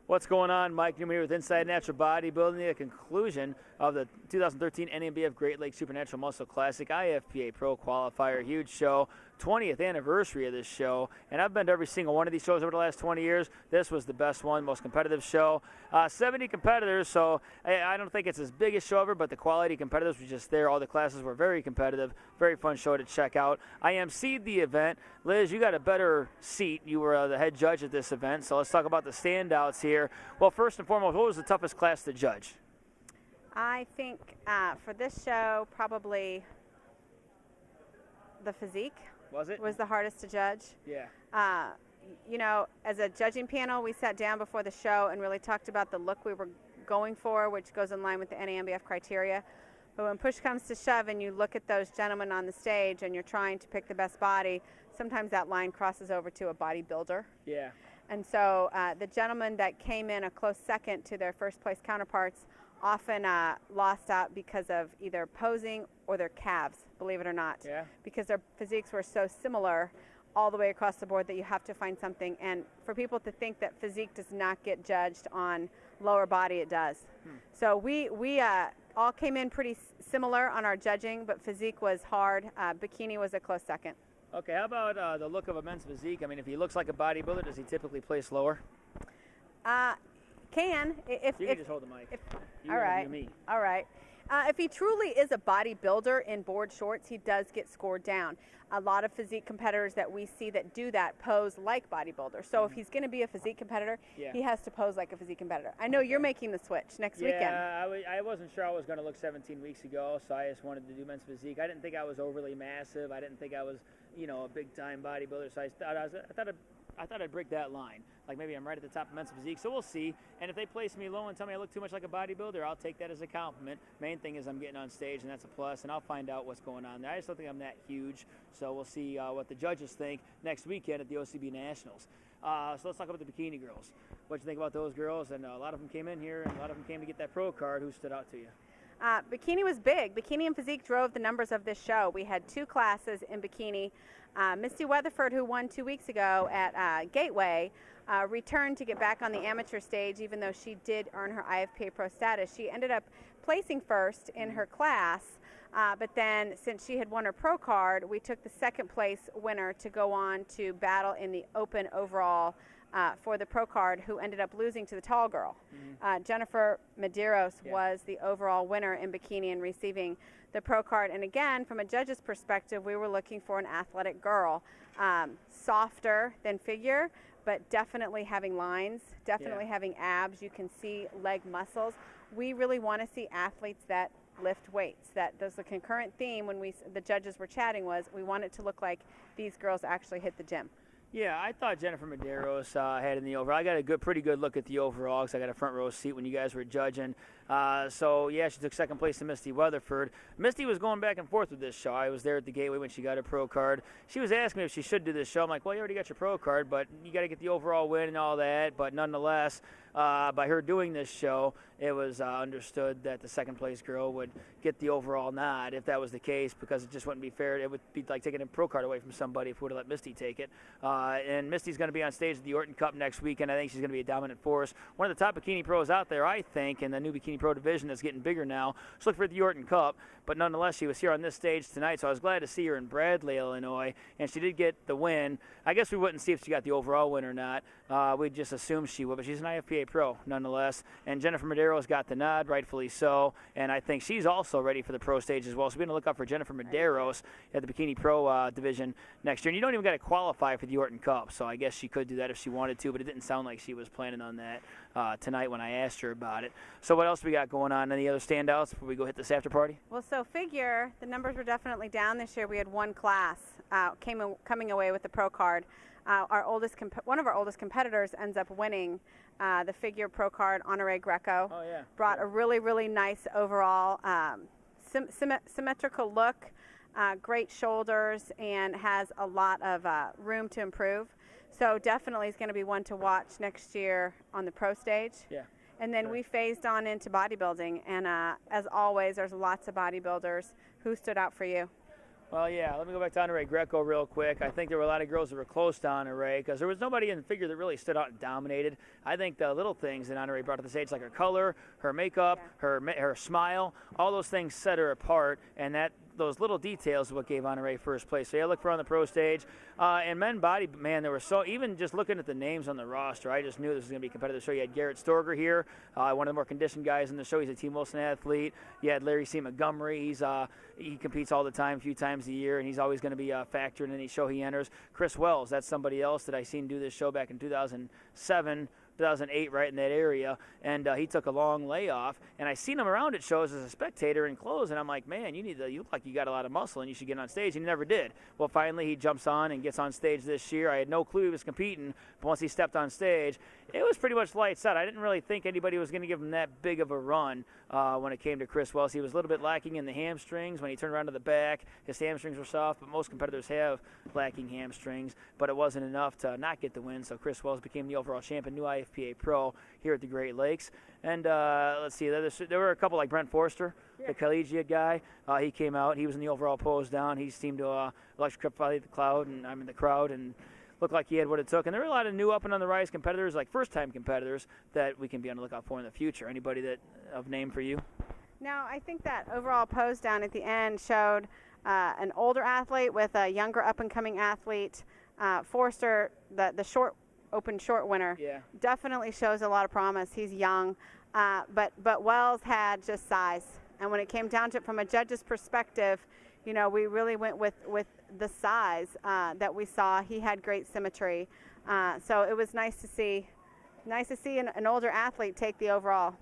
What's going on? Mike Newman here with Inside Natural Bodybuilding, the conclusion of the 2013 NABF Great Lakes Supernatural Muscle Classic IFPA Pro Qualifier. Huge show, 20th anniversary of this show, and I've been to every single one of these shows over the last 20 years. This was the best one, most competitive show. 70 competitors, so I don't think it's as big a show ever, but the quality competitors were just there. All the classes were very competitive. Very fun show to check out. I emceed the event. Liz, you got a better seat. You were the head judge at this event, so let's talk about the standouts here. Well, first and foremost, what was the toughest class to judge? I think for this show, probably the physique. Was it? Was the hardest to judge. Yeah. You know, as a judging panel, we sat down before the show and really talked about the look we were going for, which goes in line with the NABF criteria. But when push comes to shove and you look at those gentlemen on the stage and you're trying to pick the best body, sometimes that line crosses over to a bodybuilder. Yeah. And so the gentlemen that came in a close second to their first place counterparts often lost out because of either posing or their calves, believe it or not. Yeah. Because their physiques were so similar all the way across the board that you have to find something. And for people to think that physique does not get judged on lower body, it does. So we all came in pretty similar on our judging, but physique was hard. Bikini was a close second. Okay, how about the look of a men's physique? I mean, if he looks like a bodybuilder, does he typically place lower? Can. You can just hold the mic. All right. Me. All right. If he truly is a bodybuilder in board shorts, he does get scored down. A lot of physique competitors that we see that do that pose like bodybuilders. So if he's going to be a physique competitor, he has to pose like a physique competitor. I know you're making the switch next weekend. Yeah, I wasn't sure I was going to look 17 weeks ago, so I just wanted to do men's physique. I didn't think I was overly massive. I didn't think I was, you know, a big-time bodybuilder, so I thought I'd break that line. Like maybe I'm right at the top of men's physique, so we'll see. And if they place me low and tell me I look too much like a bodybuilder, I'll take that as a compliment. Main thing is I'm getting on stage, and that's a plus, and I'll find out what's going on there. I just don't think I'm that huge, so we'll see what the judges think next weekend at the OCB Nationals. So let's talk about the bikini girls. What do you think about those girls? And a lot of them came in here, and a lot of them came to get that pro card. Who stood out to you? Bikini was big. Bikini and physique drove the numbers of this show. We had two classes in bikini. Misty Weatherford, who won 2 weeks ago at Gateway, returned to get back on the amateur stage, even though she did earn her IFPA Pro status. She ended up placing first in her class, but then since she had won her pro card, we took the second place winner to go on to battle in the open overall for the pro card, who ended up losing to the tall girl. Jennifer Medeiros was the overall winner in bikini and receiving the pro card. And again, from a judge's perspective, we were looking for an athletic girl, softer than figure, but definitely having lines, definitely having abs. You can see leg muscles. We really want to see athletes that lift weights. That's the concurrent theme when the judges were chatting was we want it to look like these girls actually hit the gym. Yeah, I thought Jennifer Medeiros had in the overall. I got a pretty good look at the overall because I got a front row seat when you guys were judging. So, yeah, she took second place to Misty Weatherford. Misty was going back and forth with this show. I was there at the Gateway when she got her pro card. She was asking me if she should do this show. I'm like, well, you already got your pro card, but you got to get the overall win and all that. But nonetheless, by her doing this show, it was understood that the second place girl would get the overall nod if that was the case, because it just wouldn't be fair. It would be like taking a pro card away from somebody if we would have let Misty take it. And Misty's going to be on stage at the Orton Cup next weekend. I think she's going to be a dominant force. One of the top bikini pros out there, I think, in the new bikini pro division that's getting bigger now. So look for the Orton Cup. But nonetheless, she was here on this stage tonight, so I was glad to see her in Bradley, Illinois, and she did get the win. I guess we wouldn't see if she got the overall win or not. We'd just assume she would, but she's an IFPA pro nonetheless. And Jennifer Medeiros got the nod, rightfully so, and I think she's also ready for the pro stage as well. So we're going to look out for Jennifer Medeiros at the bikini pro division next year. And you don't even got to qualify for the Orton Cup, so I guess she could do that if she wanted to, but it didn't sound like she was planning on that tonight when I asked her about it. So what else we got going on? Any other standouts before we go hit this after party? Well, so figure, the numbers were definitely down this year. We had one class coming away with the pro card. One of our oldest competitors ends up winning the figure pro card, Honore Greco. Oh, yeah. Brought a really, really nice overall symmetrical look, great shoulders, and has a lot of room to improve. So definitely is going to be one to watch next year on the pro stage. Yeah. And then we phased on into bodybuilding, and as always, there's lots of bodybuilders. Who stood out for you? Well, yeah, let me go back to Honore Greco real quick. I think there were a lot of girls that were close to Honore because there was nobody in the figure that really stood out and dominated. I think the little things that Honore brought to the stage, like her color, her makeup, her smile, all those things set her apart, and those little details is what gave Honore first place. So yeah, look for her on the pro stage. And men body, man, there were even just looking at the names on the roster, I just knew this was going to be a competitive show. You had Garrett Storger here, one of the more conditioned guys in the show. He's a Team Wilson athlete. You had Larry C. Montgomery. He competes all the time, a few times a year, and he's always going to be a factor in any show he enters. Chris Wells, that's somebody else that I seen do this show back in 2007. 2008, right in that area, and he took a long layoff, and I seen him around at shows as a spectator in clothes, and I'm like, man, you look like you got a lot of muscle, and you should get on stage, and he never did. Well, finally, he jumps on and gets on stage this year. I had no clue he was competing, but once he stepped on stage, it was pretty much lights out. I didn't really think anybody was going to give him that big of a run when it came to Chris Wells. He was a little bit lacking in the hamstrings. When he turned around to the back, his hamstrings were soft, but most competitors have lacking hamstrings, but it wasn't enough to not get the win, so Chris Wells became the overall champion, new IFPA pro here at the Great Lakes. And let's see, there were a couple like Brent Forster, the collegiate guy. He came out. He was in the overall pose down. He seemed to electric the crowd, and looked like he had what it took. And there were a lot of new up and on the rise competitors, like first-time competitors, that we can be on the lookout for in the future. Anybody that of name for you? No, I think that overall pose down at the end showed an older athlete with a younger up-and-coming athlete. Forster, the open short winner, definitely shows a lot of promise. He's young, but Wells had just size. And when it came down to it from a judge's perspective, you know, we really went with the size that we saw. He had great symmetry, so it was nice to see an older athlete take the overall.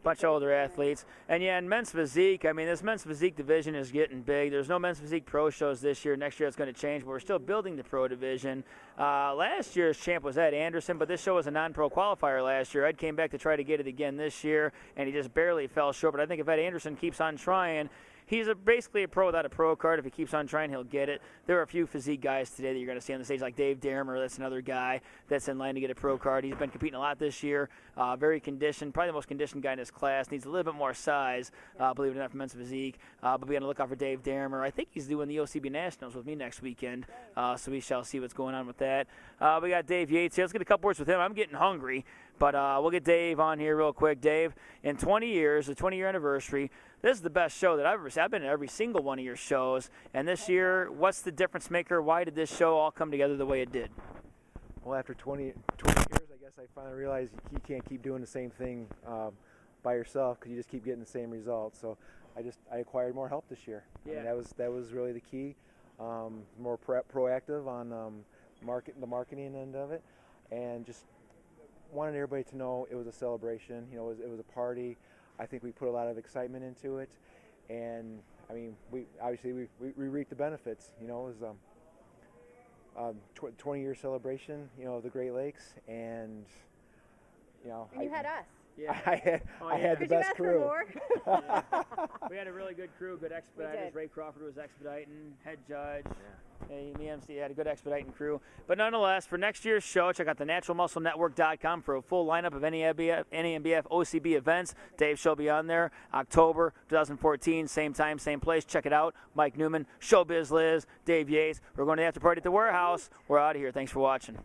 Bunch of older athletes. And yeah, in men's physique, I mean, this men's physique division is getting big. There's no men's physique pro shows this year. Next year it's going to change, but we're still building the pro division. Last year's champ was Ed Anderson, but this show was a non-pro qualifier last year. Ed came back to try to get it again this year, and he just barely fell short. But I think if Ed Anderson keeps on trying, he's basically a pro without a pro card. If he keeps on trying, he'll get it. There are a few physique guys today that you're going to see on the stage, like Dave Dermer. That's another guy that's in line to get a pro card. He's been competing a lot this year. Very conditioned, probably the most conditioned guy in his class. Needs a little bit more size, believe it or not, for men's physique. But be on the lookout for Dave Dermer. I think he's doing the OCB Nationals with me next weekend, so we shall see what's going on with that. We got Dave Yates here. Let's get a couple words with him. I'm getting hungry, but we'll get Dave on here real quick. Dave, in 20 years, the 20-year anniversary, this is the best show that I've ever seen. I've been at every single one of your shows. And this year, what's the difference maker? Why did this show all come together the way it did? Well, after 20 years, I guess I finally realized you can't keep doing the same thing by yourself because you just keep getting the same results. So I acquired more help this year. Yeah. I mean, that was really the key. More proactive on the marketing end of it, and just wanted everybody to know it was a celebration. You know, it was a party. I think we put a lot of excitement into it, and I mean, we reaped the benefits. You know, it was 20-year celebration, you know, of the Great Lakes, and you know, and you had us. Yeah. I had the best crew. We had a really good crew, good expediters. Ray Crawford was expediting, head judge. Me MC had a good expediting crew. But nonetheless, for next year's show, check out the naturalmusclenetwork.com for a full lineup of NABF OCB events. Dave shall be on there. October 2014, same time, same place. Check it out. Mike Newman, Showbiz Liz, Dave Yates. We're going to the after party at the warehouse. We're out of here. Thanks for watching.